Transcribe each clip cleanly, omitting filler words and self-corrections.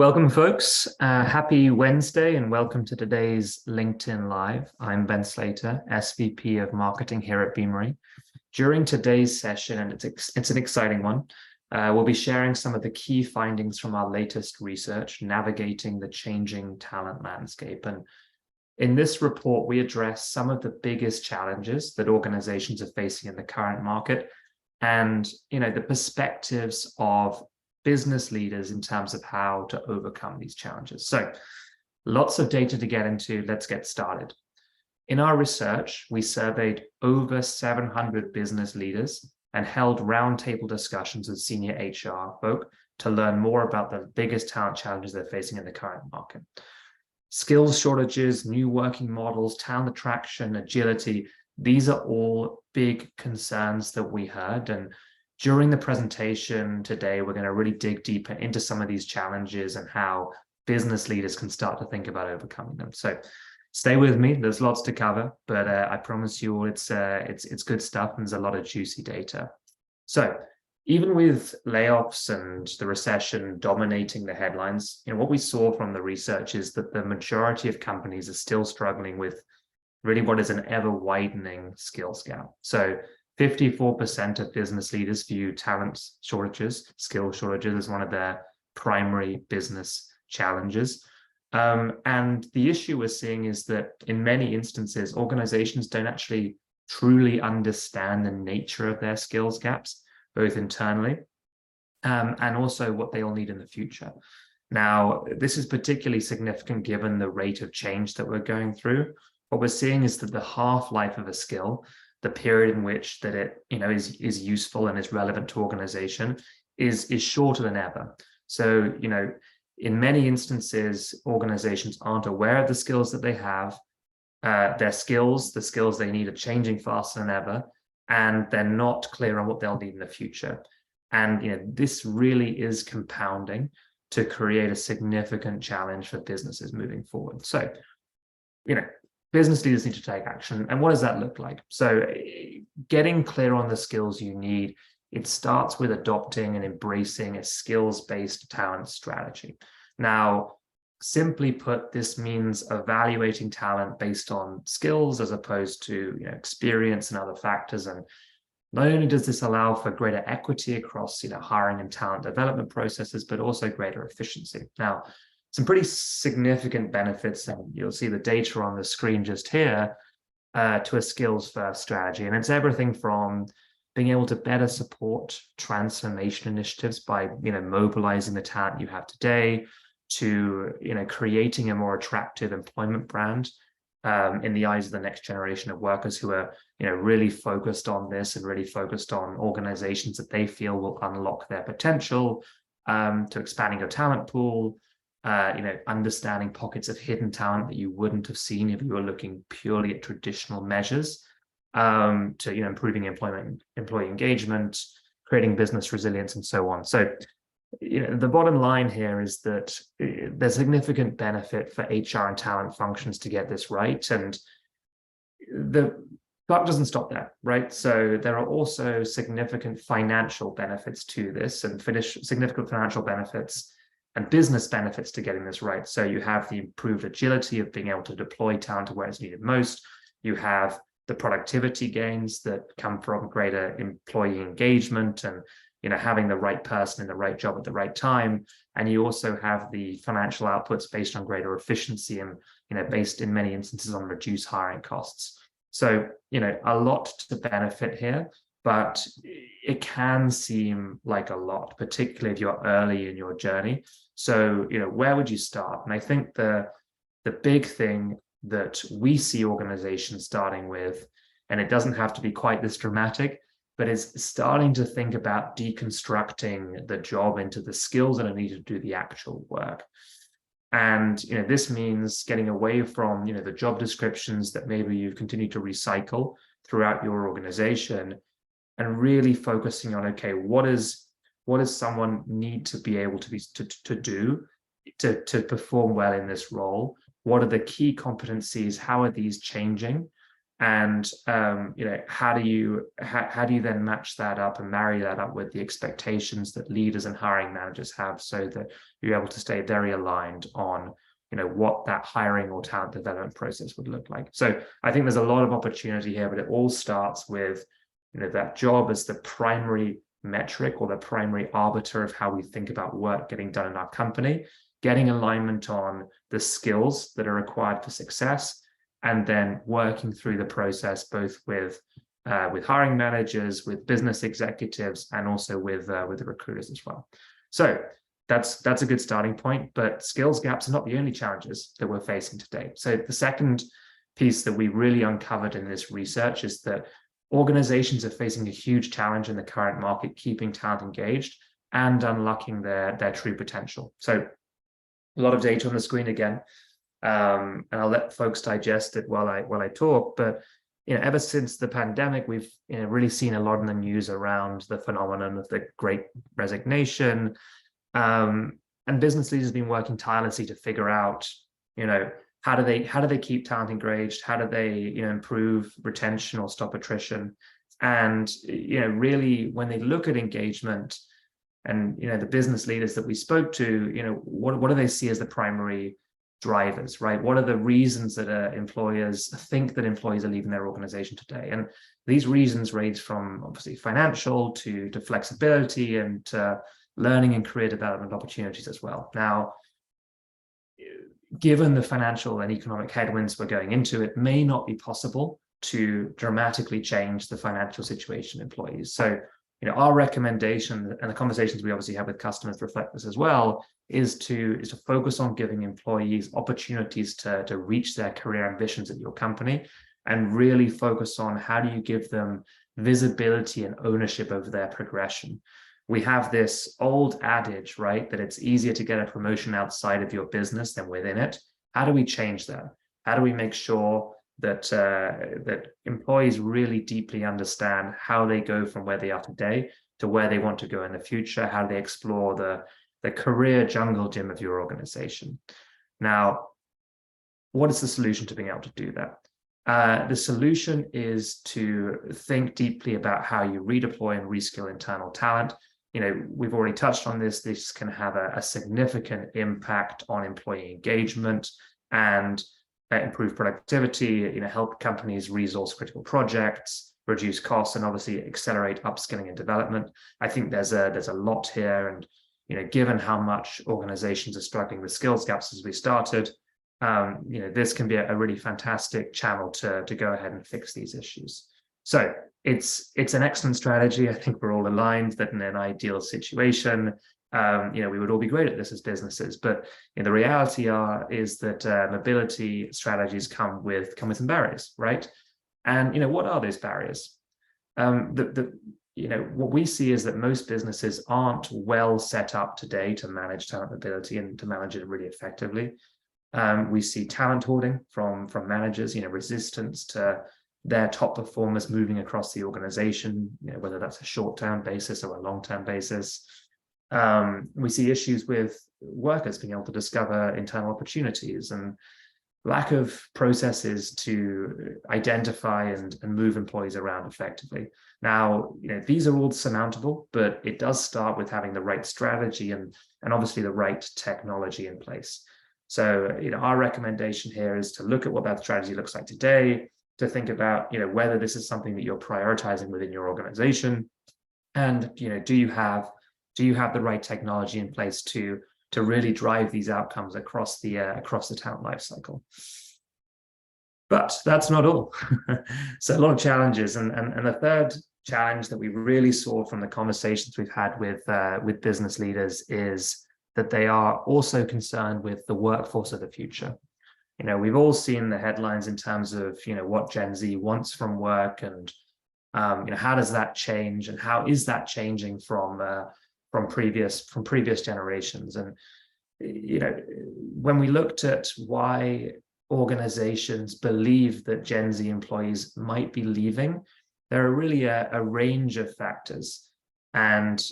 Welcome, folks. Happy Wednesday and welcome to today's LinkedIn Live. I'm Ben Slater, SVP of Marketing here at Beamery. During today's session, and it's an exciting one, we'll be sharing some of the key findings from our latest research, navigating the changing talent landscape. And in this report, we address some of the biggest challenges that organizations are facing in the current market and, the perspectives of business leaders in terms of how to overcome these challenges. So lots of data to get into. Let's get started. In our research, we surveyed over 700 business leaders and held roundtable discussions with senior HR folk to learn more about the biggest talent challenges they're facing in the current market. Skills shortages, new working models, talent attraction, agility, these are all big concerns that we heard. And during the presentation today, we're going to really dig deeper into some of these challenges and how business leaders can start to think about overcoming them. So stay with me. There's lots to cover, but I promise you all it's good stuff and there's a lot of juicy data. So even with layoffs and the recession dominating the headlines, what we saw from the research is that the majority of companies are still struggling with really what is an ever-widening skills gap. So 54% of business leaders view talent shortages, skill shortages as one of their primary business challenges. And the issue we're seeing is that in many instances, organizations don't actually truly understand the nature of their skills gaps, both internally and also what they'll need in the future. Now, this is particularly significant given the rate of change that we're going through. What we're seeing is that the half-life of a skill, the period in which that it is useful and is relevant to organization is shorter than ever. So in many instances, organizations aren't aware of the skills that they have. The skills they need are changing faster than ever, and they're not clear on what they'll need in the future. And this really is compounding to create a significant challenge for businesses moving forward. So business leaders need to take action. And what does that look like? So getting clear on the skills you need, it starts with adopting and embracing a skills-based talent strategy. Now, simply put, this means evaluating talent based on skills as opposed to experience and other factors. And not only does this allow for greater equity across hiring and talent development processes, but also greater efficiency. Now, some pretty significant benefits, and you'll see the data on the screen just here, to a skills-first strategy. And it's everything from being able to better support transformation initiatives by mobilizing the talent you have today, to creating a more attractive employment brand in the eyes of the next generation of workers who are really focused on this and really focused on organizations that they feel will unlock their potential, to expanding your talent pool, understanding pockets of hidden talent that you wouldn't have seen if you were looking purely at traditional measures, to improving employee engagement, creating business resilience, and so on. So the bottom line here is that there's significant benefit for HR and talent functions to get this right, and the buck doesn't stop there, right? So there are also significant financial benefits to this, and significant financial benefits and business benefits to getting this right. So you have the improved agility of being able to deploy talent to where it's needed most. You have the productivity gains that come from greater employee engagement and having the right person in the right job at the right time. And you also have the financial outputs based on greater efficiency and based in many instances on reduced hiring costs. So a lot to benefit here, but it can seem like a lot, particularly if you're early in your journey. So, where would you start? And I think the big thing that we see organizations starting with, and it doesn't have to be quite this dramatic, but is starting to think about deconstructing the job into the skills that are needed to do the actual work. And this means getting away from the job descriptions that maybe you've continued to recycle throughout your organization, and really focusing on, okay, what does someone need to be able to do to perform well in this role? What are the key competencies? How are these changing? And how do you then match that up and marry that up with the expectations that leaders and hiring managers have, so that you're able to stay very aligned on what that hiring or talent development process would look like. So I think there's a lot of opportunity here, but it all starts with that job as the primary metric or the primary arbiter of how we think about work getting done in our company, getting alignment on the skills that are required for success, and then working through the process both with hiring managers, with business executives, and also with the recruiters as well. So that's a good starting point, but skills gaps are not the only challenges that we're facing today. So the second piece that we really uncovered in this research is that organizations are facing a huge challenge in the current market, keeping talent engaged and unlocking their true potential. So a lot of data on the screen again, and I'll let folks digest it while I talk. But ever since the pandemic, we've really seen a lot in the news around the phenomenon of the Great Resignation, and business leaders have been working tirelessly to figure out, how do they keep talent engaged? How do they improve retention or stop attrition? And really, when they look at engagement, and the business leaders that we spoke to, what do they see as the primary drivers, right? What are the reasons that employers think that employees are leaving their organization today? And these reasons range from obviously financial to flexibility and to learning and career development opportunities as well. Now, given the financial and economic headwinds we're going into, it may not be possible to dramatically change the financial situation of employees. So our recommendation, and the conversations we obviously have with customers reflect this as well, is to focus on giving employees opportunities to reach their career ambitions at your company, and really focus on how do you give them visibility and ownership over their progression. We have this old adage, right, that it's easier to get a promotion outside of your business than within it. How do we change that? How do we make sure that employees really deeply understand how they go from where they are today to where they want to go in the future? How do they explore the career jungle gym of your organization? Now, what is the solution to being able to do that? The solution is to think deeply about how you redeploy and reskill internal talent. We've already touched on this. This can have a significant impact on employee engagement and improve productivity, help companies resource critical projects, reduce costs, and obviously accelerate upskilling and development. I think there's a lot here, and given how much organizations are struggling with skills gaps as we started, this can be a really fantastic channel to go ahead and fix these issues. So it's an excellent strategy. I think we're all aligned that in an ideal situation, we would all be great at this as businesses. But the reality is that mobility strategies come with some barriers, right? And what are those barriers? What we see is that most businesses aren't well set up today to manage talent mobility and to manage it really effectively. We see talent hoarding from managers, resistance to their top performers moving across the organization, whether that's a short-term basis or a long-term basis. We see issues with workers being able to discover internal opportunities and lack of processes to identify and move employees around effectively. Now, these are all surmountable, but it does start with having the right strategy and obviously the right technology in place. So, our recommendation here is to look at what that strategy looks like today, to think about, whether this is something that you're prioritizing within your organization, and, do you have the right technology in place to really drive these outcomes across the talent lifecycle. But that's not all. So a lot of challenges, and the third challenge that we really saw from the conversations we've had with business leaders is that they are also concerned with the workforce of the future. We've all seen the headlines in terms of what Gen Z wants from work, and how does that change, and how is that changing from previous generations. And when we looked at why organizations believe that Gen Z employees might be leaving, there are really a range of factors, and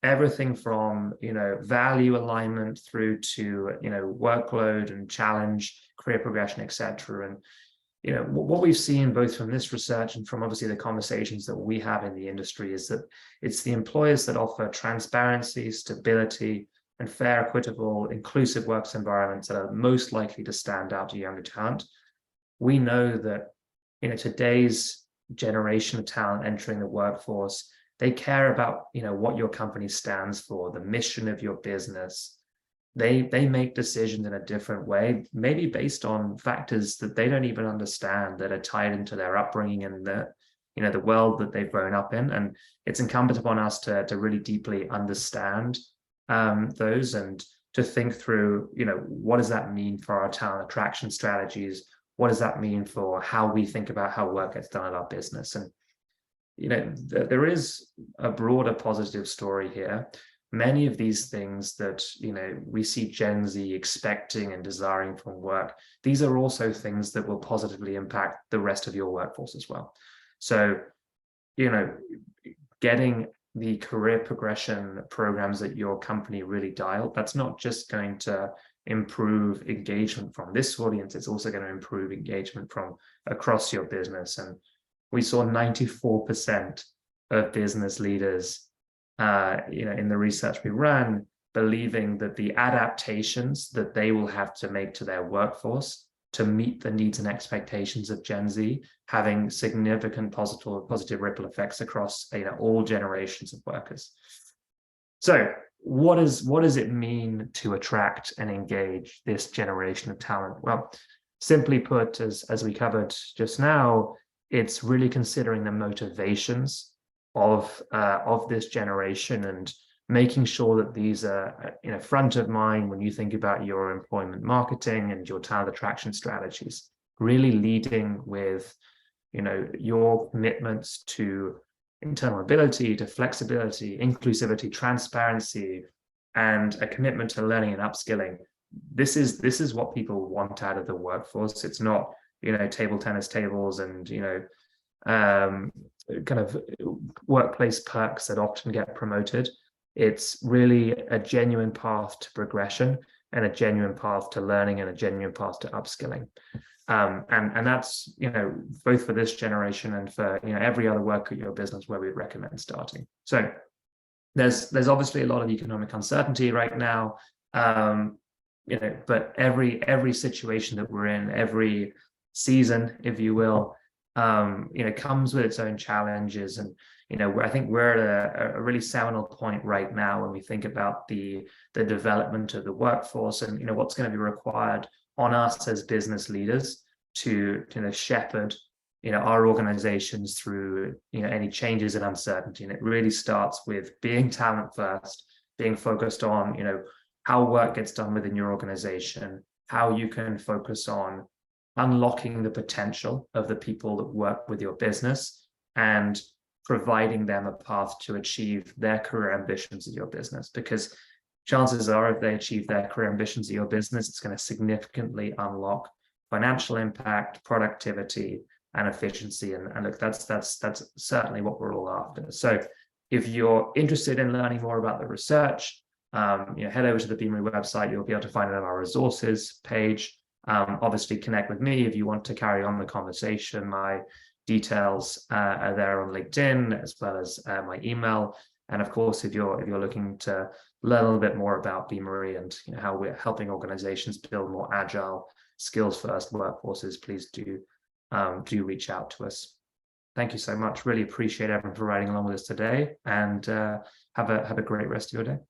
everything from value alignment through to workload and challenge, career progression, etc. And what we've seen both from this research and from obviously the conversations that we have in the industry is that it's the employers that offer transparency, stability, and fair, equitable, inclusive works environments that are most likely to stand out to younger talent. We know that today's generation of talent entering the workforce, they care about what your company stands for, the mission of your business. They make decisions in a different way, maybe based on factors that they don't even understand, that are tied into their upbringing and the world that they've grown up in. And it's incumbent upon us to really deeply understand those, and to think through, what does that mean for our talent attraction strategies? What does that mean for how we think about how work gets done at our business? And there is a broader positive story here. Many of these things that we see Gen Z expecting and desiring from work, these are also things that will positively impact the rest of your workforce as well. So getting the career progression programs that your company really dial, that's not just going to improve engagement from this audience, it's also going to improve engagement from across your business. And we saw 94% of business leaders in the research we ran, believing that the adaptations that they will have to make to their workforce to meet the needs and expectations of Gen Z, having significant positive ripple effects across all generations of workers. So what does it mean to attract and engage this generation of talent? Well, simply put, as we covered just now, it's really considering the motivations of this generation and making sure that these are front of mind when you think about your employment marketing and your talent attraction strategies. Really leading with your commitments to internal mobility, to flexibility, inclusivity, transparency, and a commitment to learning and upskilling. This is what people want out of the workforce. It's not table tennis tables and kind of workplace perks that often get promoted. It's really a genuine path to progression and a genuine path to learning and a genuine path to upskilling. And that's both for this generation and for every other work at your business where we'd recommend starting. So there's obviously a lot of economic uncertainty right now, but every situation that we're in, every season, if you will, comes with its own challenges. And I think we're at a really seminal point right now when we think about the development of the workforce and what's going to be required on us as business leaders to shepherd our organizations through any changes and uncertainty. And it really starts with being talent first, being focused on how work gets done within your organization, how you can focus on unlocking the potential of the people that work with your business and providing them a path to achieve their career ambitions of your business. Because chances are, if they achieve their career ambitions of your business, it's going to significantly unlock financial impact, productivity, and efficiency. And look, that's certainly what we're all after. So if you're interested in learning more about the research, head over to the Beamery website. You'll be able to find it on our resources page. Obviously, connect with me if you want to carry on the conversation. My details are there on LinkedIn, as well as my email. And of course, if you're looking to learn a little bit more about Beamery and how we're helping organizations build more agile, skills-first workforces, please do reach out to us. Thank you so much. Really appreciate everyone for riding along with us today, and have a great rest of your day.